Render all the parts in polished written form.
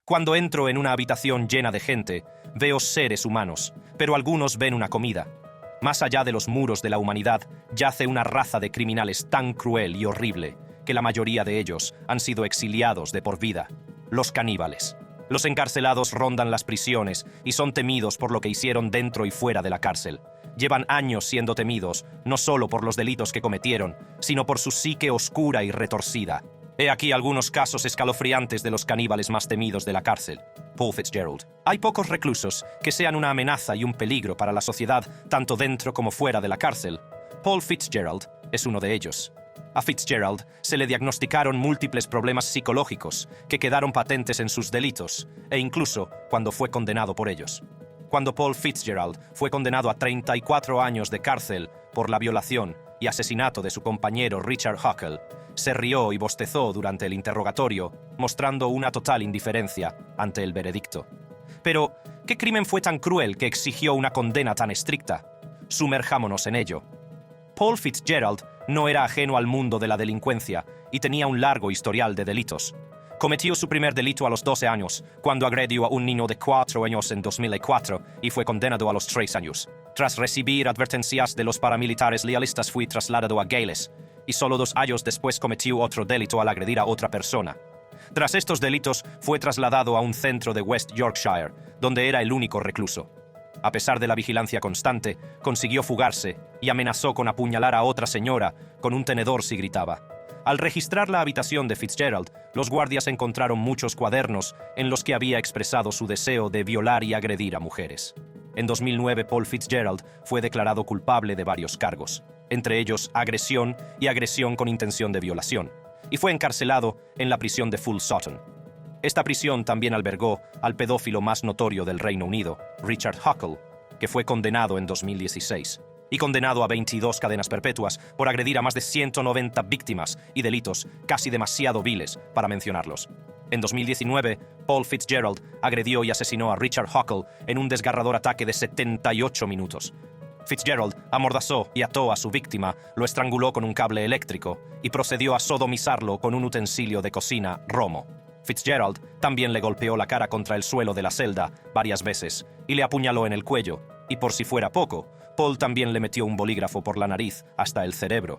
Cuando entro en una habitación llena de gente, veo seres humanos, pero algunos ven una comida. Más allá de los muros de la humanidad, yace una raza de criminales tan cruel y horrible que la mayoría de ellos han sido exiliados de por vida: los caníbales. Los encarcelados rondan las prisiones y son temidos por lo que hicieron dentro y fuera de la cárcel. Llevan años siendo temidos, no solo por los delitos que cometieron, sino por su psique oscura y retorcida. He aquí algunos casos escalofriantes de los caníbales más temidos de la cárcel. Paul Fitzgerald. Hay pocos reclusos que sean una amenaza y un peligro para la sociedad, tanto dentro como fuera de la cárcel. Paul Fitzgerald es uno de ellos. A Fitzgerald se le diagnosticaron múltiples problemas psicológicos que quedaron patentes en sus delitos, e incluso cuando fue condenado por ellos. Cuando Paul Fitzgerald fue condenado a 34 años de cárcel por la violación y asesinato de su compañero Richard Huckle, se rió y bostezó durante el interrogatorio, mostrando una total indiferencia ante el veredicto. Pero, ¿qué crimen fue tan cruel que exigió una condena tan estricta? Sumerjámonos en ello. Paul Fitzgerald no era ajeno al mundo de la delincuencia y tenía un largo historial de delitos. Cometió su primer delito a los 12 años, cuando agredió a un niño de 4 años en 2004 y fue condenado a los 3 años. Tras recibir advertencias de los paramilitares lealistas, fue trasladado a Gales, y solo 2 años después cometió otro delito al agredir a otra persona. Tras estos delitos, fue trasladado a un centro de West Yorkshire, donde era el único recluso. A pesar de la vigilancia constante, consiguió fugarse y amenazó con apuñalar a otra señora con un tenedor si gritaba. Al registrar la habitación de Fitzgerald, los guardias encontraron muchos cuadernos en los que había expresado su deseo de violar y agredir a mujeres. En 2009, Paul Fitzgerald fue declarado culpable de varios cargos, entre ellos agresión y agresión con intención de violación, y fue encarcelado en la prisión de Full Sutton. Esta prisión también albergó al pedófilo más notorio del Reino Unido, Richard Huckle, que fue condenado en 2016, y condenado a 22 cadenas perpetuas por agredir a más de 190 víctimas y delitos casi demasiado viles para mencionarlos. En 2019, Paul Fitzgerald agredió y asesinó a Richard Huckle en un desgarrador ataque de 78 minutos. Fitzgerald amordazó y ató a su víctima, lo estranguló con un cable eléctrico y procedió a sodomizarlo con un utensilio de cocina Romo. Fitzgerald también le golpeó la cara contra el suelo de la celda varias veces y le apuñaló en el cuello, y por si fuera poco, Paul también le metió un bolígrafo por la nariz hasta el cerebro.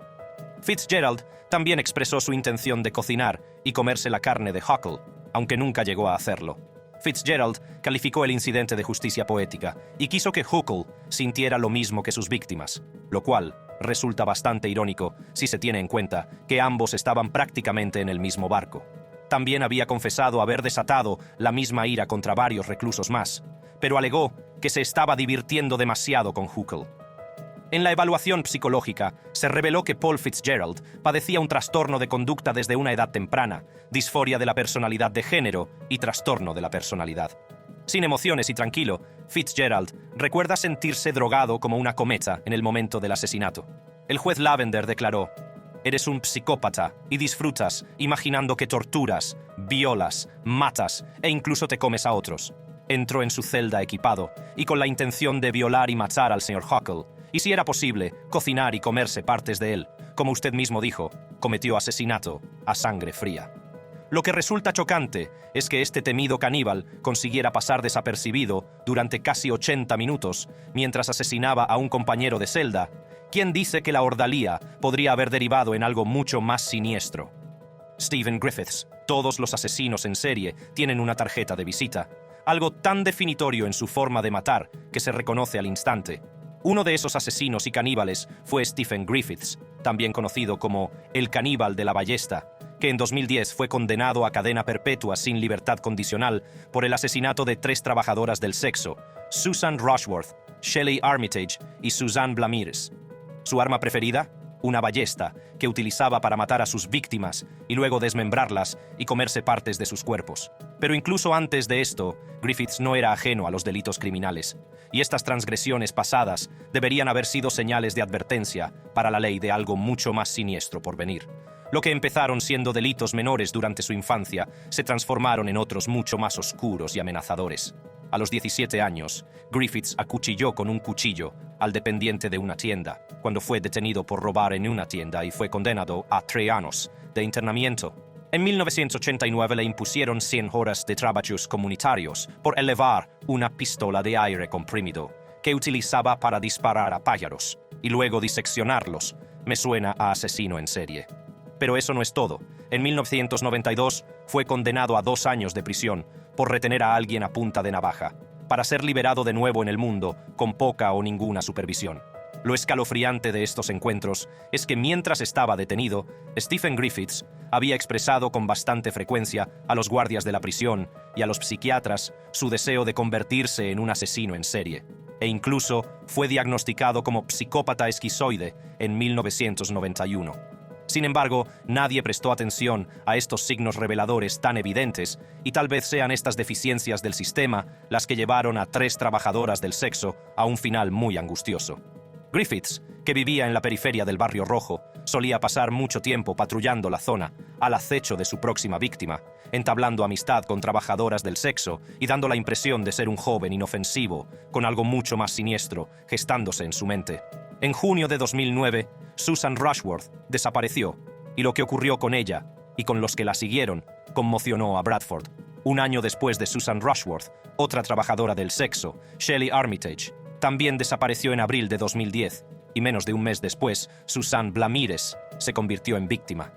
Fitzgerald también expresó su intención de cocinar y comerse la carne de Huckle, aunque nunca llegó a hacerlo. Fitzgerald calificó el incidente de justicia poética y quiso que Huckle sintiera lo mismo que sus víctimas, lo cual resulta bastante irónico si se tiene en cuenta que ambos estaban prácticamente en el mismo barco. También había confesado haber desatado la misma ira contra varios reclusos más, pero alegó que se estaba divirtiendo demasiado con Huckle. En la evaluación psicológica, se reveló que Paul Fitzgerald padecía un trastorno de conducta desde una edad temprana, disforia de la personalidad de género y trastorno de la personalidad. Sin emociones y tranquilo, Fitzgerald recuerda sentirse drogado como una cometa en el momento del asesinato. El juez Lavender declaró: «Eres un psicópata y disfrutas imaginando que torturas, violas, matas e incluso te comes a otros». Entró en su celda equipado y con la intención de violar y matar al señor Huckle, y si era posible, cocinar y comerse partes de él. Como usted mismo dijo, cometió asesinato a sangre fría. Lo que resulta chocante es que este temido caníbal consiguiera pasar desapercibido durante casi 80 minutos mientras asesinaba a un compañero de celda. ¿Quién dice que la ordalía podría haber derivado en algo mucho más siniestro? Stephen Griffiths. Todos los asesinos en serie tienen una tarjeta de visita, algo tan definitorio en su forma de matar que se reconoce al instante. Uno de esos asesinos y caníbales fue Stephen Griffiths, también conocido como el caníbal de la ballesta, que en 2010 fue condenado a cadena perpetua sin libertad condicional por el asesinato de 3 trabajadoras del sexo: Susan Rushworth, Shelley Armitage y Suzanne Blamires. ¿Su arma preferida? Una ballesta que utilizaba para matar a sus víctimas y luego desmembrarlas y comerse partes de sus cuerpos. Pero incluso antes de esto, Griffiths no era ajeno a los delitos criminales, y estas transgresiones pasadas deberían haber sido señales de advertencia para la ley de algo mucho más siniestro por venir. Lo que empezaron siendo delitos menores durante su infancia se transformaron en otros mucho más oscuros y amenazadores. A los 17 años, Griffiths acuchilló con un cuchillo al dependiente de una tienda, cuando fue detenido por robar en una tienda y fue condenado a 3 años de internamiento. En 1989 le impusieron 100 horas de trabajos comunitarios por elevar una pistola de aire comprimido que utilizaba para disparar a pájaros y luego diseccionarlos. Me suena a asesino en serie. Pero eso no es todo. En 1992 fue condenado a 2 años de prisión por retener a alguien a punta de navaja, para ser liberado de nuevo en el mundo con poca o ninguna supervisión. Lo escalofriante de estos encuentros es que mientras estaba detenido, Stephen Griffiths había expresado con bastante frecuencia a los guardias de la prisión y a los psiquiatras su deseo de convertirse en un asesino en serie, e incluso fue diagnosticado como psicópata esquizoide en 1991. Sin embargo, nadie prestó atención a estos signos reveladores tan evidentes, y tal vez sean estas deficiencias del sistema las que llevaron a 3 trabajadoras del sexo a un final muy angustioso. Griffiths, que vivía en la periferia del Barrio Rojo, solía pasar mucho tiempo patrullando la zona, al acecho de su próxima víctima, entablando amistad con trabajadoras del sexo y dando la impresión de ser un joven inofensivo, con algo mucho más siniestro gestándose en su mente. En junio de 2009, Susan Rushworth desapareció, y lo que ocurrió con ella, y con los que la siguieron, conmocionó a Bradford. Un año después de Susan Rushworth, otra trabajadora del sexo, Shelley Armitage, también desapareció en abril de 2010, y menos de un mes después, Susan Blamires se convirtió en víctima.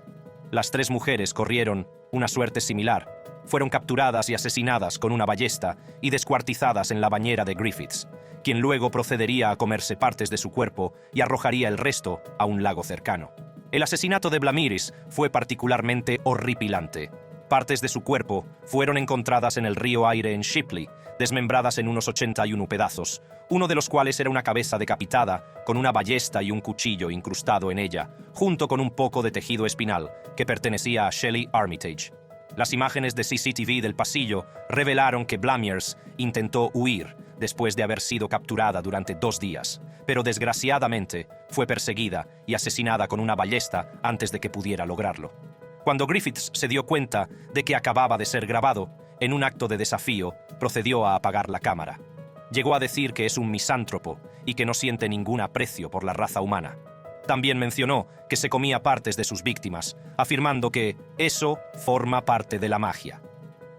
Las 3 mujeres corrieron una suerte similar. Fueron capturadas y asesinadas con una ballesta y descuartizadas en la bañera de Griffiths, quien luego procedería a comerse partes de su cuerpo y arrojaría el resto a un lago cercano. El asesinato de Blamires fue particularmente horripilante. Partes de su cuerpo fueron encontradas en el río Aire en Shipley, desmembradas en unos 81 pedazos, uno de los cuales era una cabeza decapitada con una ballesta y un cuchillo incrustado en ella, junto con un poco de tejido espinal que pertenecía a Shelley Armitage. Las imágenes de CCTV del pasillo revelaron que Blamires intentó huir después de haber sido capturada durante 2 días, pero desgraciadamente fue perseguida y asesinada con una ballesta antes de que pudiera lograrlo. Cuando Griffiths se dio cuenta de que acababa de ser grabado, en un acto de desafío, procedió a apagar la cámara. Llegó a decir que es un misántropo y que no siente ningún aprecio por la raza humana. También mencionó que se comía partes de sus víctimas, afirmando que eso forma parte de la magia.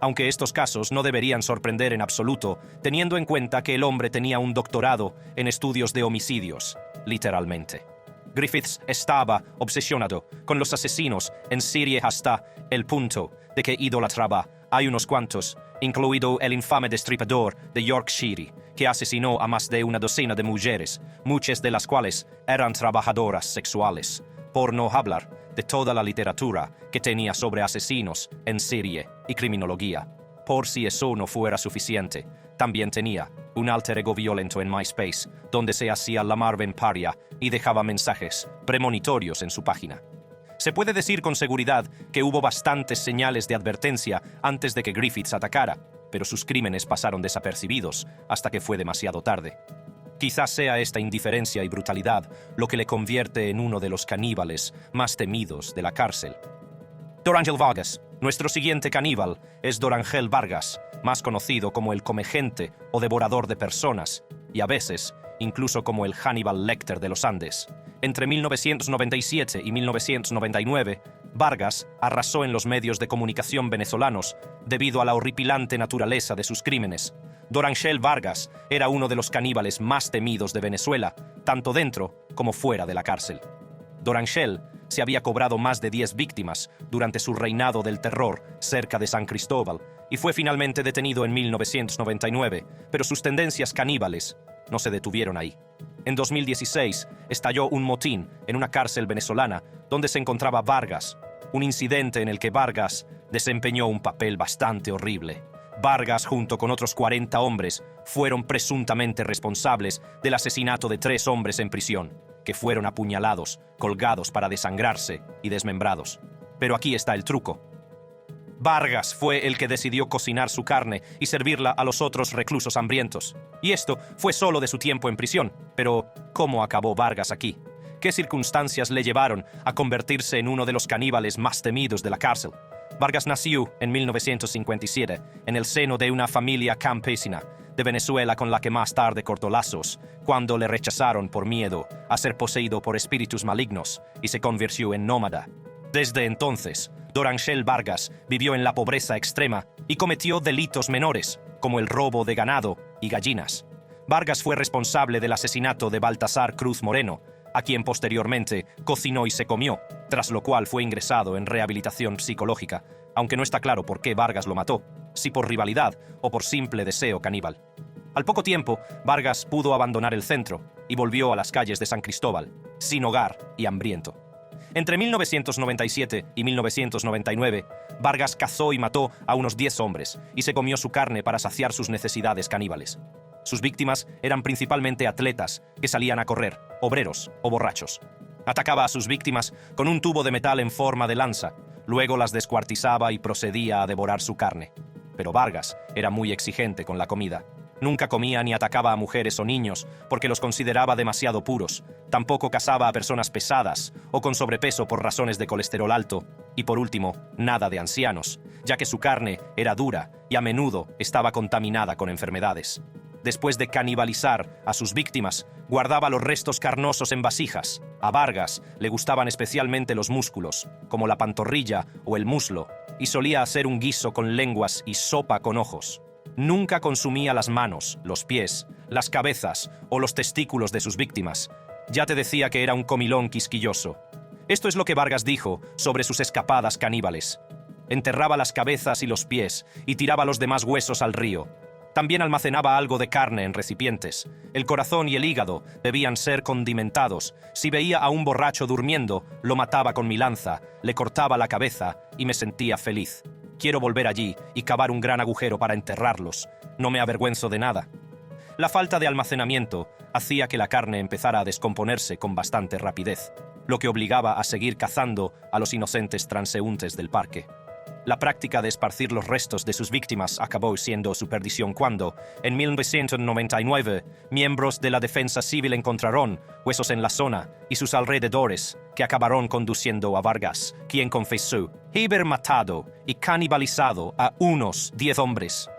Aunque estos casos no deberían sorprender en absoluto, teniendo en cuenta que el hombre tenía un doctorado en estudios de homicidios, literalmente. Griffiths estaba obsesionado con los asesinos en serie hasta el punto de que idolatraba a unos cuantos, incluido el infame destripador de Yorkshire, que asesinó a más de una docena de mujeres, muchas de las cuales eran trabajadoras sexuales, por no hablar de toda la literatura que tenía sobre asesinos en serie y criminología. Por si eso no fuera suficiente, también tenía un alter ego violento en MySpace, donde se hacía la Marvin paria y dejaba mensajes premonitorios en su página. Se puede decir con seguridad que hubo bastantes señales de advertencia antes de que Griffiths atacara, pero sus crímenes pasaron desapercibidos hasta que fue demasiado tarde. Quizás sea esta indiferencia y brutalidad lo que le convierte en uno de los caníbales más temidos de la cárcel. Dorangel Vargas. Nuestro siguiente caníbal es Dorangel Vargas, más conocido como el comegente o devorador de personas, y a veces incluso como el Hannibal Lecter de los Andes. Entre 1997 y 1999, Vargas arrasó en los medios de comunicación venezolanos debido a la horripilante naturaleza de sus crímenes. Dorangel Vargas era uno de los caníbales más temidos de Venezuela, tanto dentro como fuera de la cárcel. Dorangel se había cobrado más de 10 víctimas durante su reinado del terror cerca de San Cristóbal y fue finalmente detenido en 1999, pero sus tendencias caníbales no se detuvieron ahí. En 2016 estalló un motín en una cárcel venezolana donde se encontraba Vargas, un incidente en el que Vargas desempeñó un papel bastante horrible. Vargas, junto con otros 40 hombres, fueron presuntamente responsables del asesinato de 3 hombres en prisión, que fueron apuñalados, colgados para desangrarse y desmembrados. Pero aquí está el truco. Vargas fue el que decidió cocinar su carne y servirla a los otros reclusos hambrientos. Y esto fue solo de su tiempo en prisión. Pero, ¿cómo acabó Vargas aquí? ¿Qué circunstancias le llevaron a convertirse en uno de los caníbales más temidos de la cárcel? Vargas nació en 1957 en el seno de una familia campesina de Venezuela con la que más tarde cortó lazos, cuando le rechazaron por miedo a ser poseído por espíritus malignos y se convirtió en nómada. Desde entonces, Doranshel Vargas vivió en la pobreza extrema y cometió delitos menores, como el robo de ganado y gallinas. Vargas fue responsable del asesinato de Baltasar Cruz Moreno, a quien posteriormente cocinó y se comió, tras lo cual fue ingresado en rehabilitación psicológica, aunque no está claro por qué Vargas lo mató, si por rivalidad o por simple deseo caníbal. Al poco tiempo, Vargas pudo abandonar el centro y volvió a las calles de San Cristóbal, sin hogar y hambriento. Entre 1997 y 1999, Vargas cazó y mató a unos 10 hombres y se comió su carne para saciar sus necesidades caníbales. Sus víctimas eran principalmente atletas que salían a correr, obreros o borrachos. Atacaba a sus víctimas con un tubo de metal en forma de lanza, luego las descuartizaba y procedía a devorar su carne. Pero Vargas era muy exigente con la comida. Nunca comía ni atacaba a mujeres o niños porque los consideraba demasiado puros. Tampoco cazaba a personas pesadas o con sobrepeso por razones de colesterol alto. Y por último, nada de ancianos, ya que su carne era dura y a menudo estaba contaminada con enfermedades. Después de canibalizar a sus víctimas, guardaba los restos carnosos en vasijas. A Vargas le gustaban especialmente los músculos, como la pantorrilla o el muslo, y solía hacer un guiso con lenguas y sopa con ojos. Nunca consumía las manos, los pies, las cabezas o los testículos de sus víctimas. Ya te decía que era un comilón quisquilloso. Esto es lo que Vargas dijo sobre sus escapadas caníbales. Enterraba las cabezas y los pies y tiraba los demás huesos al río. También almacenaba algo de carne en recipientes. El corazón y el hígado debían ser condimentados. Si veía a un borracho durmiendo, lo mataba con mi lanza, le cortaba la cabeza y me sentía feliz. Quiero volver allí y cavar un gran agujero para enterrarlos. No me avergüenzo de nada. La falta de almacenamiento hacía que la carne empezara a descomponerse con bastante rapidez, lo que obligaba a seguir cazando a los inocentes transeúntes del parque. La práctica de esparcir los restos de sus víctimas acabó siendo su perdición cuando, en 1999, miembros de la defensa civil encontraron huesos en la zona y sus alrededores que acabaron conduciendo a Vargas, quien confesó haber matado y canibalizado a unos 10 hombres.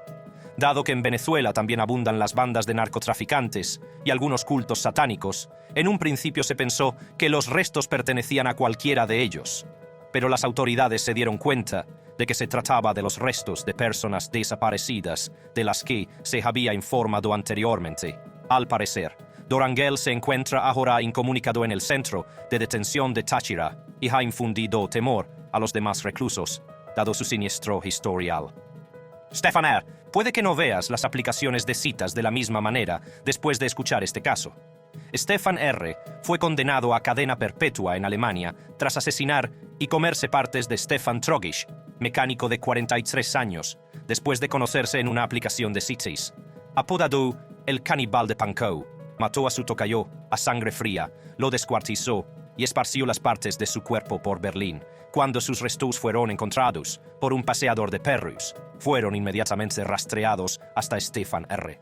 Dado que en Venezuela también abundan las bandas de narcotraficantes y algunos cultos satánicos, en un principio se pensó que los restos pertenecían a cualquiera de ellos. Pero las autoridades se dieron cuenta de que se trataba de los restos de personas desaparecidas de las que se había informado anteriormente. Al parecer, Dorangel se encuentra ahora incomunicado en el centro de detención de Táchira y ha infundido temor a los demás reclusos, dado su siniestro historial. Stefan R., puede que no veas las aplicaciones de citas de la misma manera después de escuchar este caso. Stefan R. fue condenado a cadena perpetua en Alemania tras asesinar y comerse partes de Stefan Trogisch, mecánico de 43 años, después de conocerse en una aplicación de citas. Apodado el caníbal de Pankow, mató a su tocayo a sangre fría, lo descuartizó y esparció las partes de su cuerpo por Berlín. Cuando sus restos fueron encontrados por un paseador de perros, fueron inmediatamente rastreados hasta Stefan R.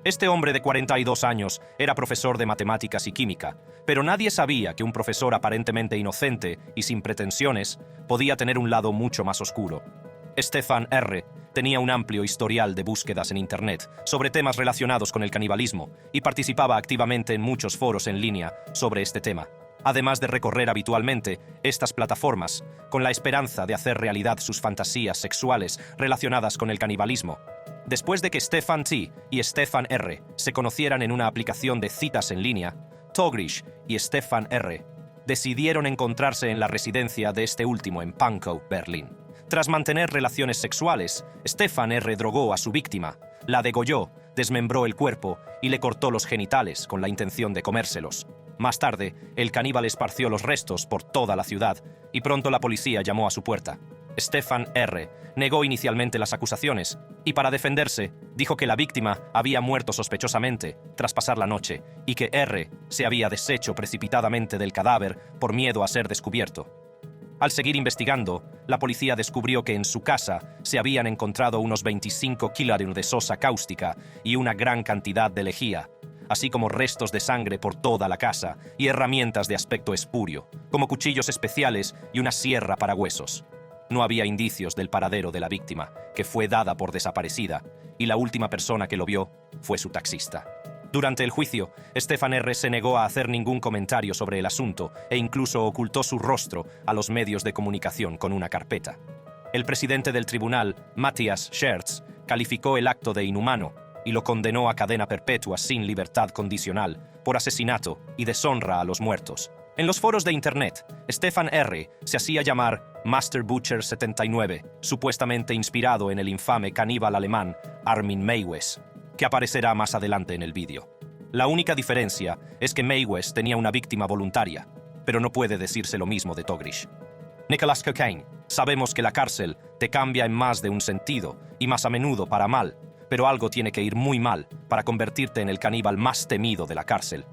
Este hombre de 42 años era profesor de matemáticas y química, pero nadie sabía que un profesor aparentemente inocente y sin pretensiones podía tener un lado mucho más oscuro. Stefan R. tenía un amplio historial de búsquedas en Internet sobre temas relacionados con el canibalismo y participaba activamente en muchos foros en línea sobre este tema, además de recorrer habitualmente estas plataformas con la esperanza de hacer realidad sus fantasías sexuales relacionadas con el canibalismo. Después de que Stefan T. y Stefan R. se conocieran en una aplicación de citas en línea, Trogisch y Stefan R. decidieron encontrarse en la residencia de este último en Pankow, Berlín. Tras mantener relaciones sexuales, Stefan R. drogó a su víctima, la degolló, desmembró el cuerpo y le cortó los genitales con la intención de comérselos. Más tarde, el caníbal esparció los restos por toda la ciudad y pronto la policía llamó a su puerta. Stefan R. negó inicialmente las acusaciones y para defenderse dijo que la víctima había muerto sospechosamente tras pasar la noche y que R. se había deshecho precipitadamente del cadáver por miedo a ser descubierto. Al seguir investigando, la policía descubrió que en su casa se habían encontrado unos 25 kilos de sosa cáustica y una gran cantidad de lejía, así como restos de sangre por toda la casa y herramientas de aspecto espurio, como cuchillos especiales y una sierra para huesos. No había indicios del paradero de la víctima, que fue dada por desaparecida, y la última persona que lo vio fue su taxista. Durante el juicio, Stefan R. se negó a hacer ningún comentario sobre el asunto e incluso ocultó su rostro a los medios de comunicación con una carpeta. El presidente del tribunal, Matthias Scherz, calificó el acto de inhumano y lo condenó a cadena perpetua sin libertad condicional por asesinato y deshonra a los muertos. En los foros de Internet, Stefan R. se hacía llamar Master Butcher 79, supuestamente inspirado en el infame caníbal alemán Armin Meiwes, que aparecerá más adelante en el vídeo. La única diferencia es que Meiwes tenía una víctima voluntaria, pero no puede decirse lo mismo de Togrish. Nicholas Cocaine, sabemos que la cárcel te cambia en más de un sentido, y más a menudo para mal, pero algo tiene que ir muy mal para convertirte en el caníbal más temido de la cárcel.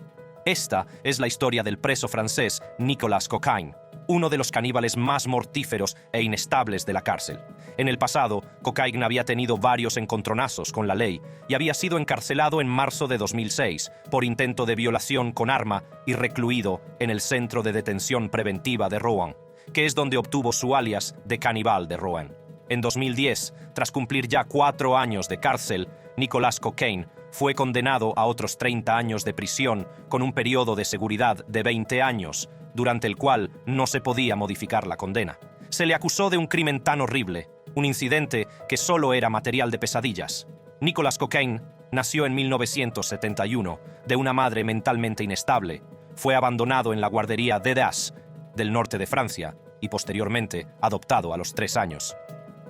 Esta es la historia del preso francés Nicholas Cocaine, uno de los caníbales más mortíferos e inestables de la cárcel. En el pasado, Cocaine había tenido varios encontronazos con la ley y había sido encarcelado en marzo de 2006 por intento de violación con arma y recluido en el Centro de Detención Preventiva de Rouen, que es donde obtuvo su alias de Caníbal de Rouen. En 2010, tras cumplir ya 4 años de cárcel, Nicholas Cocaine fue condenado a otros 30 años de prisión con un periodo de seguridad de 20 años, durante el cual no se podía modificar la condena. Se le acusó de un crimen tan horrible, un incidente que solo era material de pesadillas. Nicholas Cocaine nació en 1971 de una madre mentalmente inestable. Fue abandonado en la guardería d'Edas del norte de Francia y posteriormente adoptado a los 3 años.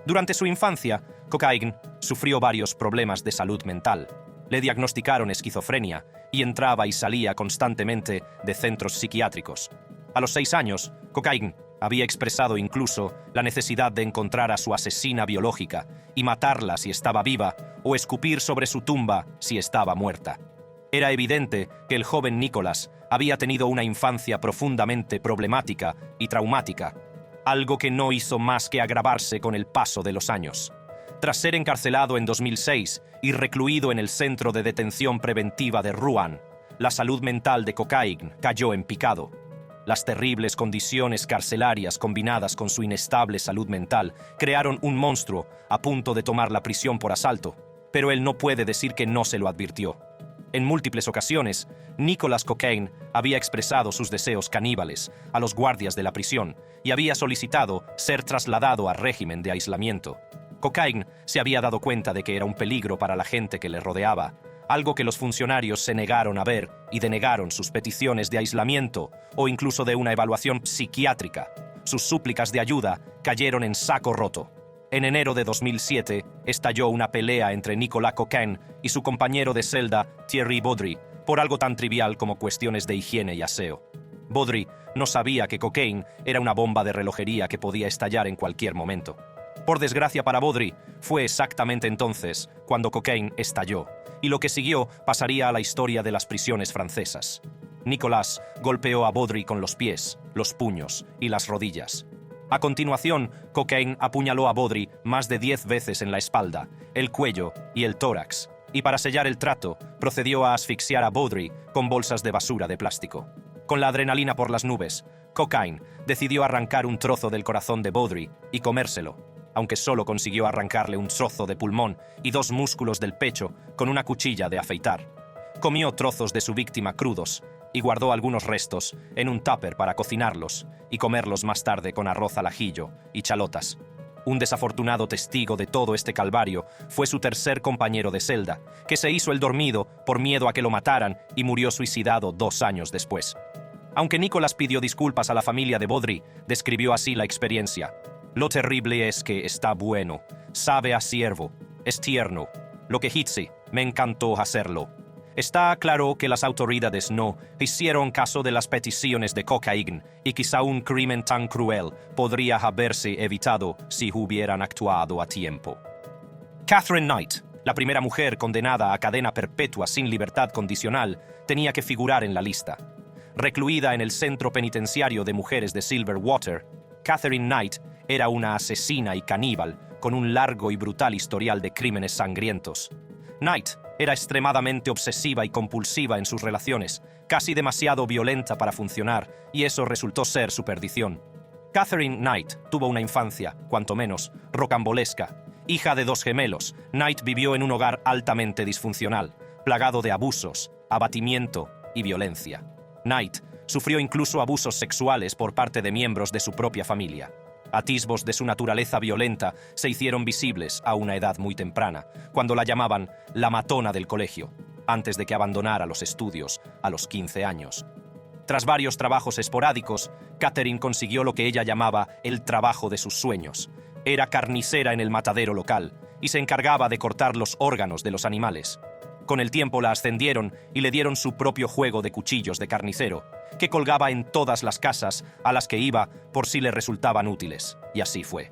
Durante su infancia, Cocaine sufrió varios problemas de salud mental. Le diagnosticaron esquizofrenia y entraba y salía constantemente de centros psiquiátricos. A los 6 años, Cocaine había expresado incluso la necesidad de encontrar a su asesina biológica y matarla si estaba viva o escupir sobre su tumba si estaba muerta. Era evidente que el joven Nicholas había tenido una infancia profundamente problemática y traumática, algo que no hizo más que agravarse con el paso de los años. Tras ser encarcelado en 2006 y recluido en el Centro de Detención Preventiva de Rouen, la salud mental de Cocaine cayó en picado. Las terribles condiciones carcelarias combinadas con su inestable salud mental crearon un monstruo a punto de tomar la prisión por asalto, pero él no puede decir que no se lo advirtió. En múltiples ocasiones, Nicholas Cocaine había expresado sus deseos caníbales a los guardias de la prisión y había solicitado ser trasladado a régimen de aislamiento. Cocaine se había dado cuenta de que era un peligro para la gente que le rodeaba, algo que los funcionarios se negaron a ver y denegaron sus peticiones de aislamiento o incluso de una evaluación psiquiátrica. Sus súplicas de ayuda cayeron en saco roto. En enero de 2007 estalló una pelea entre Nicholas Cocaine y su compañero de celda Thierry Baudry por algo tan trivial como cuestiones de higiene y aseo. Baudry no sabía que Cocaine era una bomba de relojería que podía estallar en cualquier momento. Por desgracia para Baudry, fue exactamente entonces cuando Cocaine estalló, y lo que siguió pasaría a la historia de las prisiones francesas. Nicholas golpeó a Baudry con los pies, los puños y las rodillas. A continuación, Cocaine apuñaló a Baudry más de 10 veces en la espalda, el cuello y el tórax, y para sellar el trato, procedió a asfixiar a Baudry con bolsas de basura de plástico. Con la adrenalina por las nubes, Cocaine decidió arrancar un trozo del corazón de Baudry y comérselo, aunque solo consiguió arrancarle un trozo de pulmón y 2 músculos del pecho con una cuchilla de afeitar. Comió trozos de su víctima crudos y guardó algunos restos en un tupper para cocinarlos y comerlos más tarde con arroz al ajillo y chalotas. Un desafortunado testigo de todo este calvario fue su tercer compañero de celda, que se hizo el dormido por miedo a que lo mataran y murió suicidado 2 años después. Aunque Nicholas pidió disculpas a la familia de Baudry, describió así la experiencia. Lo terrible es que está bueno, sabe a ciervo, es tierno. Lo que hice, me encantó hacerlo. Está claro que las autoridades no hicieron caso de las peticiones de Cocaine y quizá un crimen tan cruel podría haberse evitado si hubieran actuado a tiempo. Catherine Knight, la primera mujer condenada a cadena perpetua sin libertad condicional, tenía que figurar en la lista. Recluida en el Centro Penitenciario de Mujeres de Silverwater, Catherine Knight era una asesina y caníbal con un largo y brutal historial de crímenes sangrientos. Knight era extremadamente obsesiva y compulsiva en sus relaciones, casi demasiado violenta para funcionar, y eso resultó ser su perdición. Catherine Knight tuvo una infancia, cuanto menos, rocambolesca. Hija de 2 gemelos, Knight vivió en un hogar altamente disfuncional, plagado de abusos, abatimiento y violencia. Knight sufrió incluso abusos sexuales por parte de miembros de su propia familia. Atisbos de su naturaleza violenta se hicieron visibles a una edad muy temprana, cuando la llamaban la matona del colegio, antes de que abandonara los estudios a los 15 años. Tras varios trabajos esporádicos, Catherine consiguió lo que ella llamaba el trabajo de sus sueños. Era carnicera en el matadero local y se encargaba de cortar los órganos de los animales. Con el tiempo la ascendieron y le dieron su propio juego de cuchillos de carnicero, que colgaba en todas las casas a las que iba por si le resultaban útiles. Y así fue.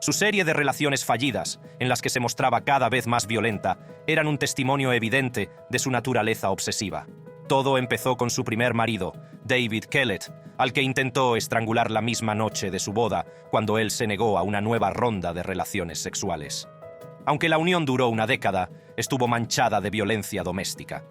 Su serie de relaciones fallidas, en las que se mostraba cada vez más violenta, eran un testimonio evidente de su naturaleza obsesiva. Todo empezó con su primer marido, David Kellett, al que intentó estrangular la misma noche de su boda, cuando él se negó a una nueva ronda de relaciones sexuales. Aunque la unión duró una década, estuvo manchada de violencia doméstica.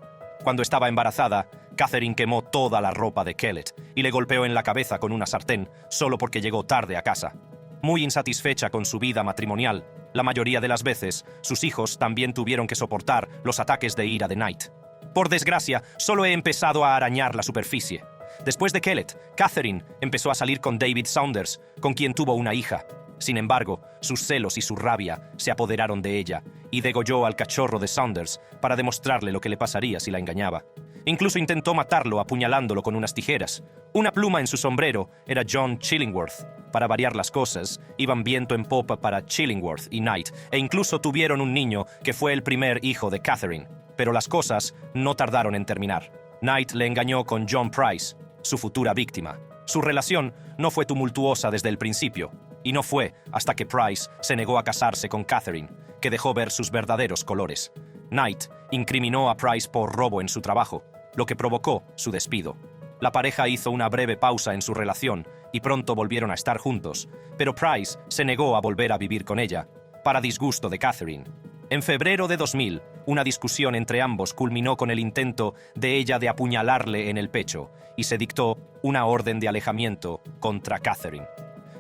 Cuando estaba embarazada, Catherine quemó toda la ropa de Kellett y le golpeó en la cabeza con una sartén solo porque llegó tarde a casa. Muy insatisfecha con su vida matrimonial, la mayoría de las veces, sus hijos también tuvieron que soportar los ataques de ira de Knight. Por desgracia, solo he empezado a arañar la superficie. Después de Kellett, Catherine empezó a salir con David Saunders, con quien tuvo una hija. Sin embargo, sus celos y su rabia se apoderaron de ella y degolló al cachorro de Saunders para demostrarle lo que le pasaría si la engañaba. Incluso intentó matarlo apuñalándolo con unas tijeras. Una pluma en su sombrero era John Chillingworth. Para variar las cosas, iban viento en popa para Chillingworth y Knight, e incluso tuvieron un niño que fue el primer hijo de Catherine. Pero las cosas no tardaron en terminar. Knight le engañó con John Price, su futura víctima. Su relación no fue tumultuosa desde el principio, y no fue hasta que Price se negó a casarse con Catherine, que dejó ver sus verdaderos colores. Knight incriminó a Price por robo en su trabajo, lo que provocó su despido. La pareja hizo una breve pausa en su relación y pronto volvieron a estar juntos, pero Price se negó a volver a vivir con ella, para disgusto de Catherine. En febrero de 2000, una discusión entre ambos culminó con el intento de ella de apuñalarle en el pecho y se dictó una orden de alejamiento contra Catherine.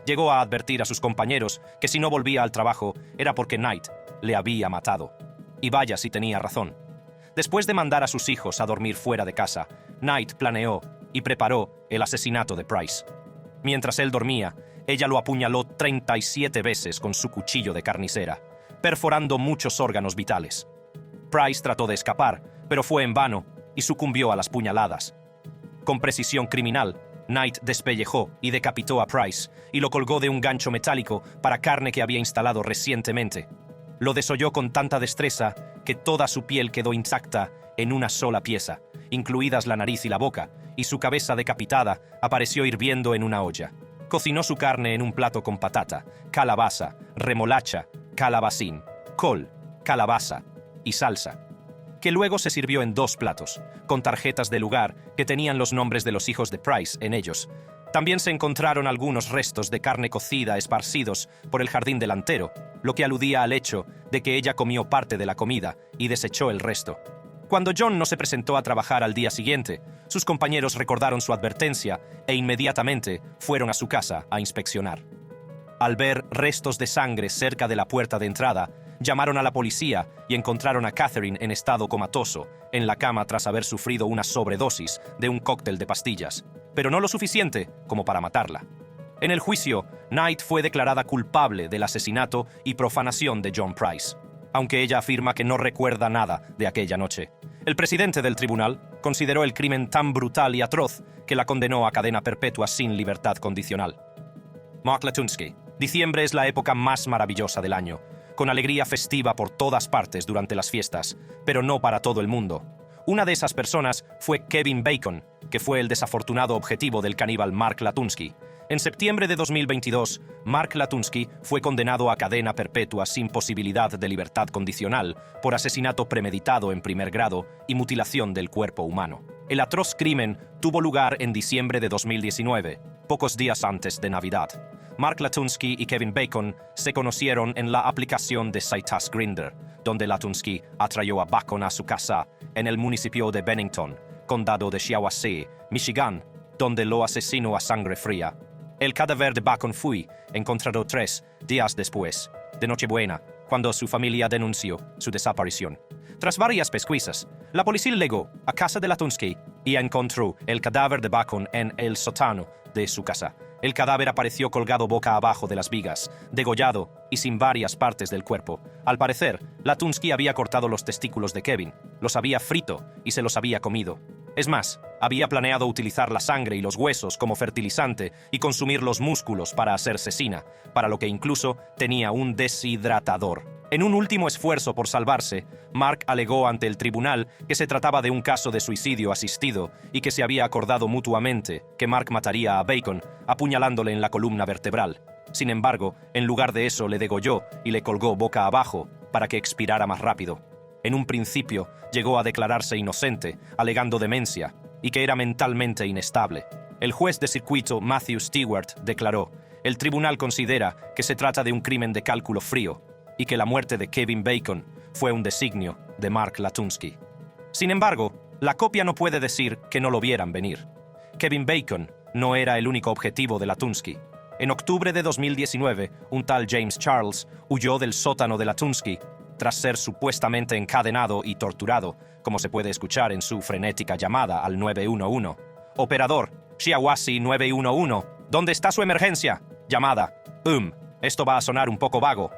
Llegó a advertir a sus compañeros que si no volvía al trabajo era porque Knight le había matado. Y vaya si tenía razón. Después de mandar a sus hijos a dormir fuera de casa, Knight planeó y preparó el asesinato de Price. Mientras él dormía, ella lo apuñaló 37 veces con su cuchillo de carnicera, perforando muchos órganos vitales. Price trató de escapar, pero fue en vano y sucumbió a las puñaladas. Con precisión criminal, Knight despellejó y decapitó a Price y lo colgó de un gancho metálico para carne que había instalado recientemente. Lo desolló con tanta destreza que toda su piel quedó intacta en una sola pieza, incluidas la nariz y la boca, y su cabeza decapitada apareció hirviendo en una olla. Cocinó su carne en un plato con patata, calabaza, remolacha, calabacín, col, calabaza y salsa, que luego se sirvió en 2 platos, con tarjetas de lugar que tenían los nombres de los hijos de Price en ellos. También se encontraron algunos restos de carne cocida esparcidos por el jardín delantero, lo que aludía al hecho de que ella comió parte de la comida y desechó el resto. Cuando John no se presentó a trabajar al día siguiente, sus compañeros recordaron su advertencia e inmediatamente fueron a su casa a inspeccionar. Al ver restos de sangre cerca de la puerta de entrada, llamaron a la policía y encontraron a Catherine en estado comatoso, en la cama tras haber sufrido una sobredosis de un cóctel de pastillas, pero no lo suficiente como para matarla. En el juicio, Knight fue declarada culpable del asesinato y profanación de John Price, aunque ella afirma que no recuerda nada de aquella noche. El presidente del tribunal consideró el crimen tan brutal y atroz que la condenó a cadena perpetua sin libertad condicional. Mark Latunsky. Diciembre es la época más maravillosa del año, con alegría festiva por todas partes durante las fiestas, pero no para todo el mundo. Una de esas personas fue Kevin Bacon, que fue el desafortunado objetivo del caníbal Mark Latunsky. En septiembre de 2022, Mark Latunsky fue condenado a cadena perpetua sin posibilidad de libertad condicional por asesinato premeditado en primer grado y mutilación del cuerpo humano. El atroz crimen tuvo lugar en diciembre de 2019, pocos días antes de Navidad. Mark Latunsky y Kevin Bacon se conocieron en la aplicación de citas Grindr, donde Latunsky atrayó a Bacon a su casa en el municipio de Bennington, condado de Shiawassee, Michigan, donde lo asesinó a sangre fría. El cadáver de Bacon fue encontrado 3 días después, de Nochebuena, cuando su familia denunció su desaparición. Tras varias pesquisas, la policía llegó a casa de Latunsky y encontró el cadáver de Bacon en el sótano de su casa. El cadáver apareció colgado boca abajo de las vigas, degollado y sin varias partes del cuerpo. Al parecer, Latunsky había cortado los testículos de Kevin, los había frito y se los había comido. Es más, había planeado utilizar la sangre y los huesos como fertilizante y consumir los músculos para hacer cecina, para lo que incluso tenía un deshidratador. En un último esfuerzo por salvarse, Mark alegó ante el tribunal que se trataba de un caso de suicidio asistido y que se había acordado mutuamente que Mark mataría a Bacon apuñalándole en la columna vertebral. Sin embargo, en lugar de eso le degolló y le colgó boca abajo para que expirara más rápido. En un principio, llegó a declararse inocente, alegando demencia, y que era mentalmente inestable. El juez de circuito Matthew Stewart declaró: «El tribunal considera que se trata de un crimen de cálculo frío y que la muerte de Kevin Bacon fue un designio de Mark Latunsky». Sin embargo, la copia no puede decir que no lo vieran venir. Kevin Bacon no era el único objetivo de Latunsky. En octubre de 2019, un tal James Charles huyó del sótano de Latunsky tras ser supuestamente encadenado y torturado, como se puede escuchar en su frenética llamada al 911. «Operador, Shiawassee 911, ¿dónde está su emergencia? Llamada. Esto va a sonar un poco vago.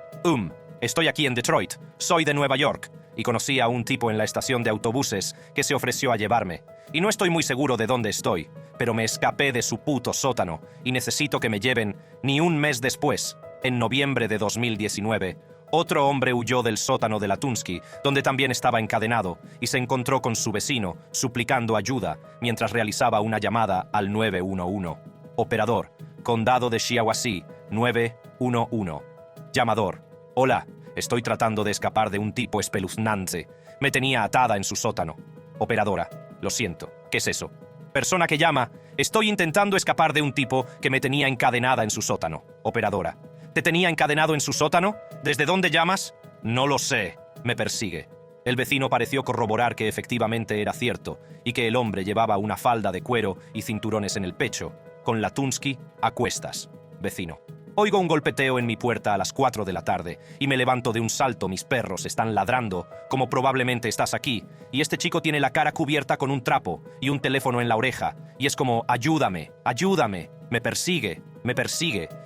Estoy aquí en Detroit, soy de Nueva York, y conocí a un tipo en la estación de autobuses que se ofreció a llevarme. Y no estoy muy seguro de dónde estoy, pero me escapé de su puto sótano y necesito que me lleven». Ni un mes después, en noviembre de 2019, otro hombre huyó del sótano de Latunsky, donde también estaba encadenado, y se encontró con su vecino, suplicando ayuda, mientras realizaba una llamada al 911. «Operador, Condado de Shiawassee, 911. Llamador. Hola, estoy tratando de escapar de un tipo espeluznante. Me tenía atada en su sótano». Operadora. «Lo siento, ¿qué es eso?» Persona que llama. «Estoy intentando escapar de un tipo que me tenía encadenada en su sótano». Operadora. «¿Te tenía encadenado en su sótano? ¿Desde dónde llamas?» «No lo sé. Me persigue». El vecino pareció corroborar que efectivamente era cierto y que el hombre llevaba una falda de cuero y cinturones en el pecho, con Latunsky a cuestas. Vecino. «Oigo un golpeteo en mi puerta a las 4 de la tarde y me levanto de un salto. Mis perros están ladrando, como probablemente estás aquí, y este chico tiene la cara cubierta con un trapo y un teléfono en la oreja, y es como: ayúdame, ayúdame, me persigue,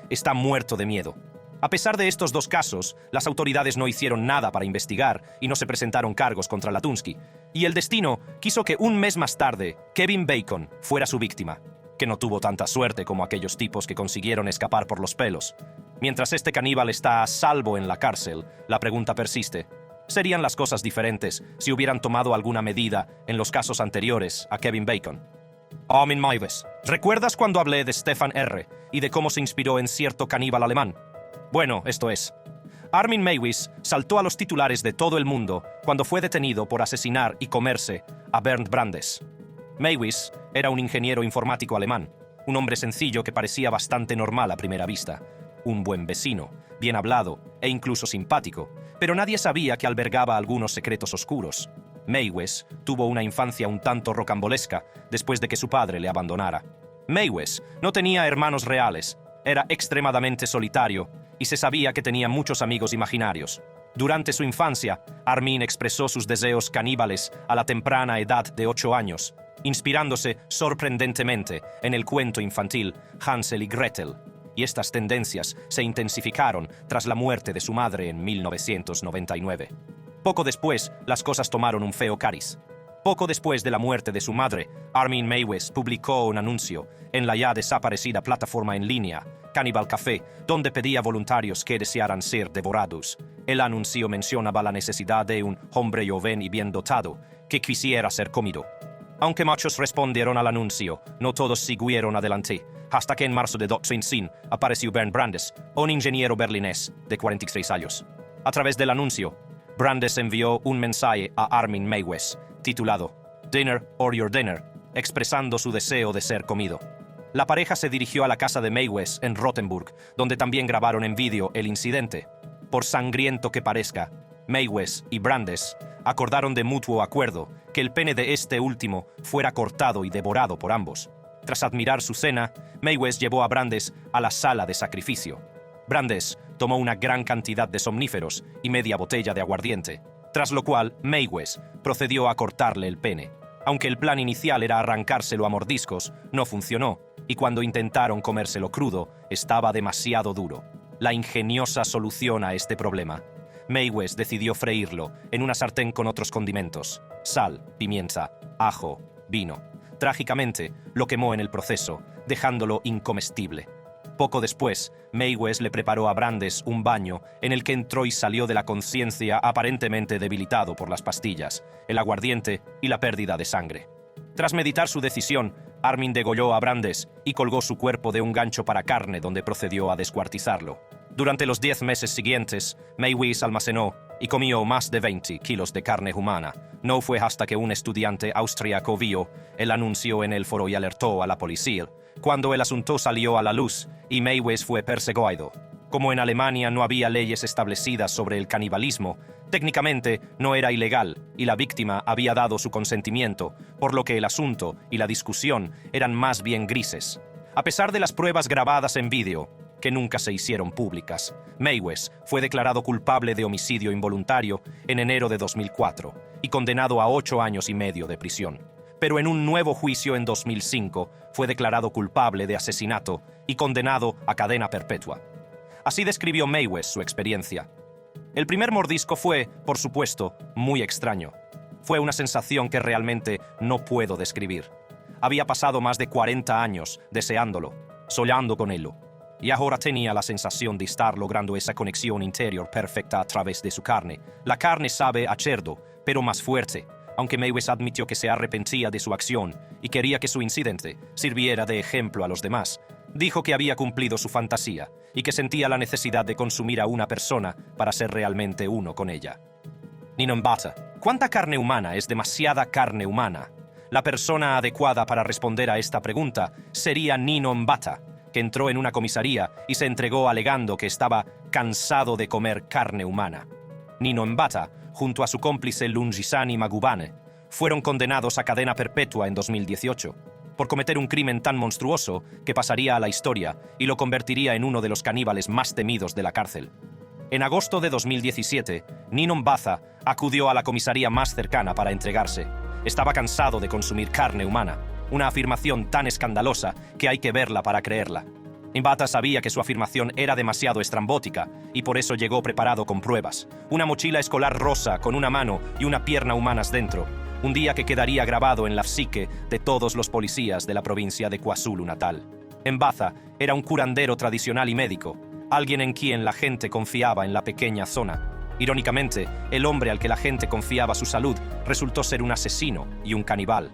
está muerto de miedo». A pesar de estos dos casos, las autoridades no hicieron nada para investigar y no se presentaron cargos contra Latunsky, y el destino quiso que un mes más tarde Kevin Bacon fuera su víctima, que no tuvo tanta suerte como aquellos tipos que consiguieron escapar por los pelos. Mientras este caníbal está a salvo en la cárcel, la pregunta persiste: ¿serían las cosas diferentes si hubieran tomado alguna medida en los casos anteriores a Kevin Bacon? Armin Meiwes, ¿recuerdas cuando hablé de Stefan R. y de cómo se inspiró en cierto caníbal alemán? Bueno, esto es. Armin Meiwes saltó a los titulares de todo el mundo cuando fue detenido por asesinar y comerse a Bernd Brandes. Meiwes era un ingeniero informático alemán, un hombre sencillo que parecía bastante normal a primera vista, un buen vecino, bien hablado e incluso simpático, pero nadie sabía que albergaba algunos secretos oscuros. Meiwes tuvo una infancia un tanto rocambolesca después de que su padre le abandonara. Meiwes no tenía hermanos reales, era extremadamente solitario y se sabía que tenía muchos amigos imaginarios. Durante su infancia, Armin expresó sus deseos caníbales a la temprana edad de 8 años, inspirándose sorprendentemente en el cuento infantil Hansel y Gretel, y estas tendencias se intensificaron tras la muerte de su madre en 1999. Poco después, las cosas tomaron un feo cariz. Poco después de la muerte de su madre, Armin Meiwes publicó un anuncio en la ya desaparecida plataforma en línea Cannibal Café, donde pedía voluntarios que desearan ser devorados. El anuncio mencionaba la necesidad de un hombre joven y bien dotado que quisiera ser comido. Aunque muchos respondieron al anuncio, no todos siguieron adelante, hasta que en marzo de 2005 apareció Bernd Brandes, un ingeniero berlinés de 43 años. A través del anuncio, Brandes envió un mensaje a Armin Meiwes, titulado «Dinner or Your Dinner», expresando su deseo de ser comido. La pareja se dirigió a la casa de Meiwes en Rothenburg, donde también grabaron en vídeo el incidente. Por sangriento que parezca, Meiwes y Brandes acordaron de mutuo acuerdo que el pene de este último fuera cortado y devorado por ambos. Tras admirar su cena, Meiwes llevó a Brandes a la sala de sacrificio. Brandes tomó una gran cantidad de somníferos y media botella de aguardiente, tras lo cual Maywes procedió a cortarle el pene. Aunque el plan inicial era arrancárselo a mordiscos, no funcionó, y cuando intentaron comérselo crudo, estaba demasiado duro. La ingeniosa solución a este problema. Maywes decidió freírlo en una sartén con otros condimentos: sal, pimienta, ajo, vino. Trágicamente, lo quemó en el proceso, dejándolo incomestible. Poco después, Maywes le preparó a Brandes un baño en el que entró y salió de la conciencia aparentemente debilitado por las pastillas, el aguardiente y la pérdida de sangre. Tras meditar su decisión, Armin degolló a Brandes y colgó su cuerpo de un gancho para carne donde procedió a descuartizarlo. Durante los 10 meses siguientes, Maywes almacenó y comió más de 20 kilos de carne humana. No fue hasta que un estudiante austríaco vio el anuncio en el foro y alertó a la policía, cuando el asunto salió a la luz y Maywes fue perseguido. Como en Alemania no había leyes establecidas sobre el canibalismo, técnicamente no era ilegal y la víctima había dado su consentimiento, por lo que el asunto y la discusión eran más bien grises. A pesar de las pruebas grabadas en vídeo, que nunca se hicieron públicas, Maywes fue declarado culpable de homicidio involuntario en enero de 2004 y condenado a 8 años y medio de prisión. Pero en un nuevo juicio en 2005 fue declarado culpable de asesinato y condenado a cadena perpetua. Así describió Maywes su experiencia. El primer mordisco fue, por supuesto, muy extraño. Fue una sensación que realmente no puedo describir. Había pasado más de 40 años deseándolo, soñando con él, y ahora tenía la sensación de estar logrando esa conexión interior perfecta a través de su carne. La carne sabe a cerdo, pero más fuerte, aunque Maywes admitió que se arrepentía de su acción y quería que su incidente sirviera de ejemplo a los demás. Dijo que había cumplido su fantasía y que sentía la necesidad de consumir a una persona para ser realmente uno con ella. Nino Mbata. ¿Cuánta carne humana es demasiada carne humana? La persona adecuada para responder a esta pregunta sería Nino Mbata, que entró en una comisaría y se entregó alegando que estaba cansado de comer carne humana. Nino Mbata, junto a su cómplice Lungisani Magubane, fueron condenados a cadena perpetua en 2018 por cometer un crimen tan monstruoso que pasaría a la historia y lo convertiría en uno de los caníbales más temidos de la cárcel. En agosto de 2017, Nino Mbata acudió a la comisaría más cercana para entregarse. Estaba cansado de consumir carne humana, una afirmación tan escandalosa que hay que verla para creerla. Mbata sabía que su afirmación era demasiado estrambótica y por eso llegó preparado con pruebas. Una mochila escolar rosa con una mano y una pierna humanas dentro. Un día que quedaría grabado en la psique de todos los policías de la provincia de KwaZulu-Natal. Mbata era un curandero tradicional y médico, alguien en quien la gente confiaba en la pequeña zona. Irónicamente, el hombre al que la gente confiaba su salud resultó ser un asesino y un caníbal.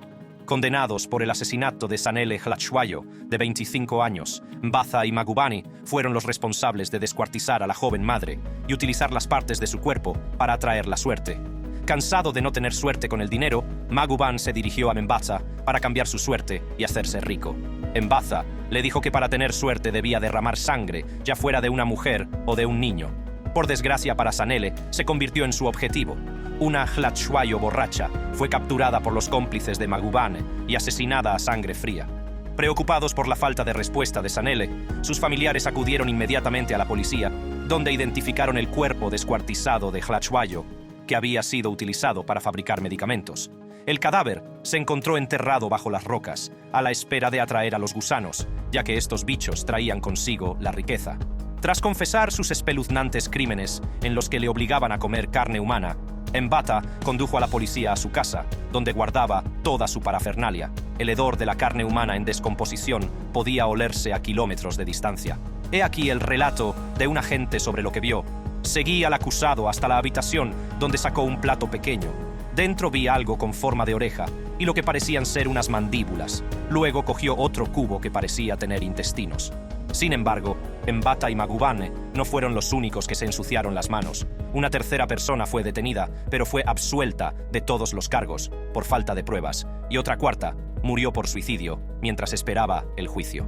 Condenados por el asesinato de Sanele Hlachwayo, de 25 años, Mbata y Magubane fueron los responsables de descuartizar a la joven madre y utilizar las partes de su cuerpo para atraer la suerte. Cansado de no tener suerte con el dinero, Magubane se dirigió a Mbata para cambiar su suerte y hacerse rico. Mbata le dijo que para tener suerte debía derramar sangre, ya fuera de una mujer o de un niño. Por desgracia para Sanele, se convirtió en su objetivo. Una Hlachwayo borracha fue capturada por los cómplices de Magubane y asesinada a sangre fría. Preocupados por la falta de respuesta de Sanele, sus familiares acudieron inmediatamente a la policía, donde identificaron el cuerpo descuartizado de Hlachwayo, que había sido utilizado para fabricar medicamentos. El cadáver se encontró enterrado bajo las rocas, a la espera de atraer a los gusanos, ya que estos bichos traían consigo la riqueza. Tras confesar sus espeluznantes crímenes en los que le obligaban a comer carne humana, Mbata condujo a la policía a su casa, donde guardaba toda su parafernalia. El hedor de la carne humana en descomposición podía olerse a kilómetros de distancia. He aquí el relato de un agente sobre lo que vio. Seguí al acusado hasta la habitación, donde sacó un plato pequeño. Dentro vi algo con forma de oreja y lo que parecían ser unas mandíbulas. Luego cogió otro cubo que parecía tener intestinos. Sin embargo, Mbata y Magubane no fueron los únicos que se ensuciaron las manos. Una tercera persona fue detenida, pero fue absuelta de todos los cargos, por falta de pruebas, y otra cuarta murió por suicidio mientras esperaba el juicio.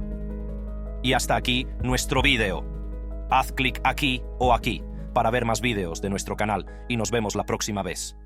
Y hasta aquí nuestro vídeo. Haz clic aquí o aquí para ver más vídeos de nuestro canal y nos vemos la próxima vez.